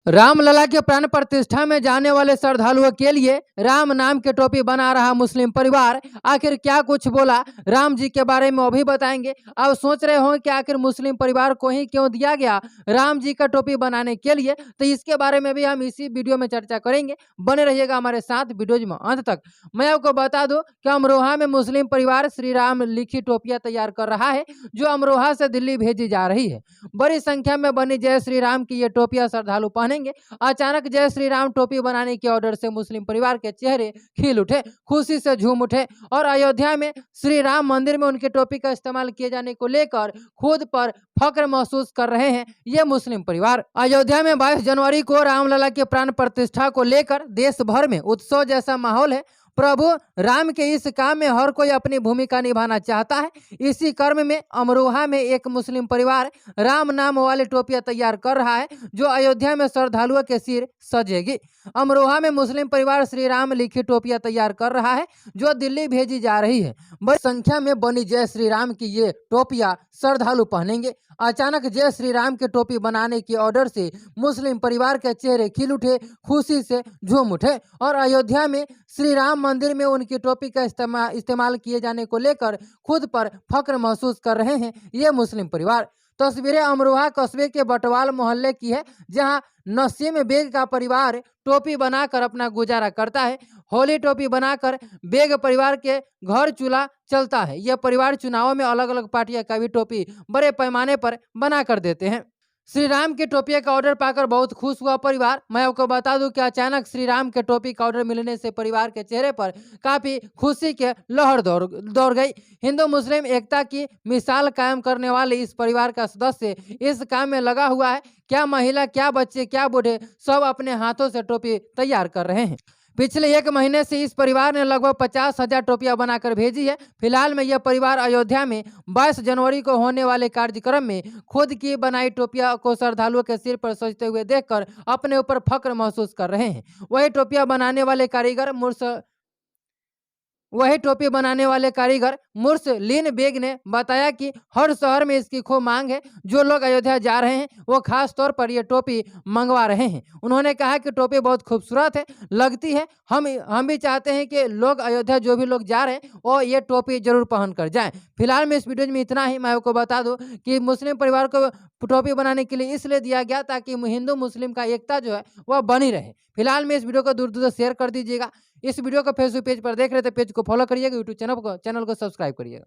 रामलला के प्राण प्रतिष्ठा में जाने वाले श्रद्धालुओं के लिए राम नाम की टोपी बना रहा मुस्लिम परिवार आखिर क्या कुछ बोला राम जी के बारे में वो भी बताएंगे। अब सोच रहे होंगे कि आखिर मुस्लिम परिवार को ही क्यों दिया गया राम जी का टोपी बनाने के लिए, तो इसके बारे में भी हम इसी वीडियो में चर्चा करेंगे। बने रहिएगा हमारे साथ वीडियो में अंत तक। मैं आपको बता दूं कि अमरोहा में मुस्लिम परिवार श्री राम लिखी टोपियां तैयार कर रहा है, जो अमरोहा से दिल्ली भेजी जा रही है। बड़ी संख्या में बनी जय श्री राम की ये टोपियां श्रद्धालु पहनेंगे। अचानक जय श्री राम टोपी बनाने के ऑर्डर से मुस्लिम परिवार के चेहरे खिल उठे, खुशी से झूम उठे और अयोध्या में श्री राम मंदिर में उनकी टोपी का इस्तेमाल किए जाने को लेकर खुद पर फक्र महसूस कर रहे हैं ये मुस्लिम परिवार। अयोध्या में 22 जनवरी को रामलला के प्राण प्रतिष्ठा को लेकर देश भर में उत्सव जैसा माहौल है। प्रभु राम के इस काम में हर कोई अपनी भूमिका निभाना चाहता है। इसी क्रम में अमरोहा में एक मुस्लिम परिवार राम नाम वाली टोपियां तैयार कर रहा है, जो अयोध्या में श्रद्धालुओं के सिर सजेगी। अमरोहा में मुस्लिम परिवार श्री राम लिखी टोपियां तैयार कर रहा है, जो दिल्ली भेजी जा रही है। बड़ी संख्या में बनी जय श्री राम की ये टोपियां श्रद्धालु पहनेंगे। अचानक जय श्री राम की टोपी बनाने के ऑर्डर से मुस्लिम परिवार के चेहरे खिल उठे, खुशी से झूम उठे और अयोध्या में श्री राम मंदिर में उनकी टोपी का इस्तेमाल किए जाने को लेकर खुद पर फक्र महसूस कर रहे हैं ये मुस्लिम परिवार। तस्वीरें अमरोहा कस्बे के बटवाल मोहल्ले की है, जहां नसीम बेग का परिवार टोपी बनाकर अपना गुजारा करता है। होली टोपी बनाकर बेग परिवार के घर चूल्हा चलता है। यह परिवार चुनावों में अलग अलग पार्टियां का भी टोपी बड़े पैमाने पर बना कर देते हैं। श्री राम की टोपिया का ऑर्डर पाकर बहुत खुश हुआ परिवार। मैं आपको बता दूं कि अचानक श्री राम के टोपी का ऑर्डर मिलने से परिवार के चेहरे पर काफी खुशी के लहर दौड़ गई। हिंदू मुस्लिम एकता की मिसाल कायम करने वाले इस परिवार का सदस्य इस काम में लगा हुआ है। क्या महिला, क्या बच्चे, क्या बूढ़े, सब अपने हाथों से टोपी तैयार कर रहे हैं। पिछले 1 महीने से इस परिवार ने लगभग 50,000 टोपियां बनाकर भेजी है। फिलहाल में यह परिवार अयोध्या में 22 जनवरी को होने वाले कार्यक्रम में खुद की बनाई टोपियां को श्रद्धालुओं के सिर पर सजते हुए देखकर अपने ऊपर फक्र महसूस कर रहे हैं। वही टोपी बनाने वाले कारीगर मुर्सलीन बेग ने बताया कि हर शहर में इसकी खूब मांग है। जो लोग अयोध्या जा रहे हैं वो खास तौर पर ये टोपी मंगवा रहे हैं। उन्होंने कहा कि टोपी बहुत खूबसूरत है, लगती है। हम भी चाहते हैं कि लोग अयोध्या जो भी लोग जा रहे हैं वो ये टोपी जरूर पहन कर जाएं। फिलहाल में इस वीडियो में इतना ही। मैं आपको बता दूं कि मुस्लिम परिवार को टोपी बनाने के लिए इसलिए दिया गया ताकि हिंदू मुस्लिम का एकता जो है वह बनी रहे। फिलहाल में इस वीडियो को दूर दूर शेयर कर दीजिएगा। इस वीडियो को फेसबुक पेज पर देख रहे थे, पेज को फॉलो करिएगा, यूट्यूब चैनल को सब्सक्राइब करिएगा।